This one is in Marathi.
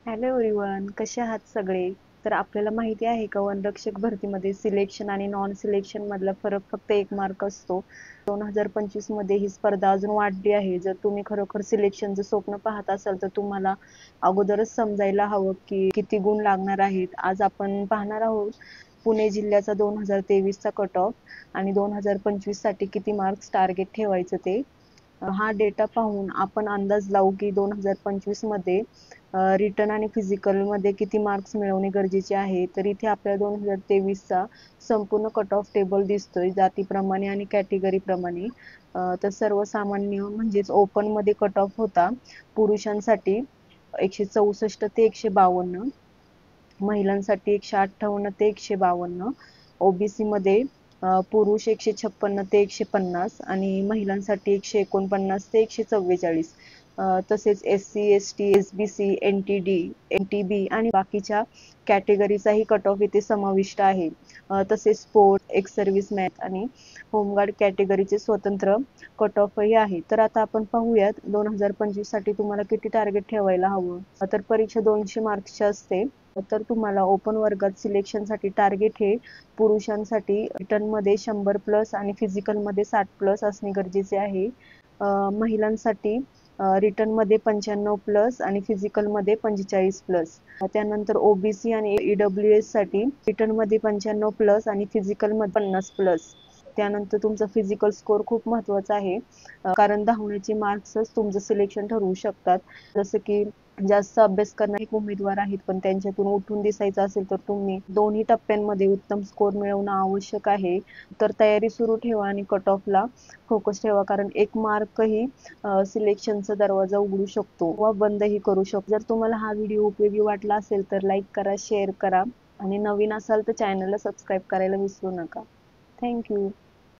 हॅलो एव्हरीवन, कसे आहात सगळे? तर आपल्याला माहिती आहे का वनरक्षक भरतीमध्ये सिलेक्शन आणि नॉन सिलेक्शन मधला फरक फक्त 1 मार्क असतो. 2025 मध्ये ही स्पर्धा अजून वाढली आहे. जर तुम्ही खरोखर सिलेक्शनचं स्वप्न पाहत असाल तर तुम्हाला अगोदरच समजायला हवं की किती गुण लागणार आहेत. आज आपण पाहणार आहोत पुणे जिल्ह्याचा 2023 चा कट ऑफ आणि 2025 साठी किती मार्क्स टार्गेट ठेवायचं ते. हा डेटा पाहून आपण अंदाज लावू की 2025 मध्ये रिटन आणि फिजिकल मध्ये किती मार्क्स मिळवणे गरजेचे आहे. तर इथे आपल्याला 2023 चा संपूर्ण कट ऑफ टेबल दिसतोय जातीप्रमाणे आणि कॅटेगरी प्रमाणे. तर सर्वसामान्य म्हणजेच ओपन मध्ये कट ऑफ होता पुरुषांसाठी 164 ते 152, महिलांसाठी 158 ते 152, ओबीसी मध्ये पुरुष 156 ते 150 आणि महिलांसाठी 149 ते 144. तसेच SC ST SBC NTD NTB आणि बाकीच्या कॅटेगरीचाही कट ऑफ इथे समाविष्ट आहे. तसेच स्पोर्ट एक्स सर्व्हिस मॅन आणि होमगार्ड कॅटेगरीचे स्वतंत्र कट ऑफही आहे. तर आता आपण पाहूयात 2025 साठी तुम्हाला किती टार्गेट ठेवायला हवं. तर परीक्षा 200 मार्क्सची असते. तर तुम्हाला ओपन वर्गात सिलेक्शन साठी टार्गेट हे पुरुषांसाठी रिटर्न मध्ये 100 प्लस आणि फिजिकल मध्ये 60 प्लस असणे गरजेचे आहे. महिलांसाठी रिटर्न मध्ये 95 प्लस आणि फिजिकल मध्ये 45 प्लस. त्यानंतर ओबीसी आणि EWS साठी रिटर्न मध्ये 95 प्लस आणि फिजिकल मध्ये 50 प्लस. त्यानंतर तुमचा फिजिकल स्कोर खूप महत्वाचा आहे, कारण धावण्याचे मार्क्सच तुमचं सिलेक्शन ठरवू शकतात. जसं की जास्त अभ्यास करणारे उमेदवार आहेत पण त्यांच्यातून उठून दिसायचं असेल तर तुम्ही दोन्ही टप्प्यांमध्ये उत्तम स्कोर मिळवणं आवश्यक आहे. तर तयारी सुरू ठेवा आणि कट ऑफला फोकस ठेवा, कारण 1 मार्कही सिलेक्शनचा दरवाजा उघडू शकतो व बंदही करू शकतो. जर तुम्हाला हा व्हिडिओ उपयोगी वाटला असेल तर लाईक करा, शेअर करा आणि नवीन असाल तर चॅनलला सबस्क्राईब करायला विसरू नका. थँक्यू.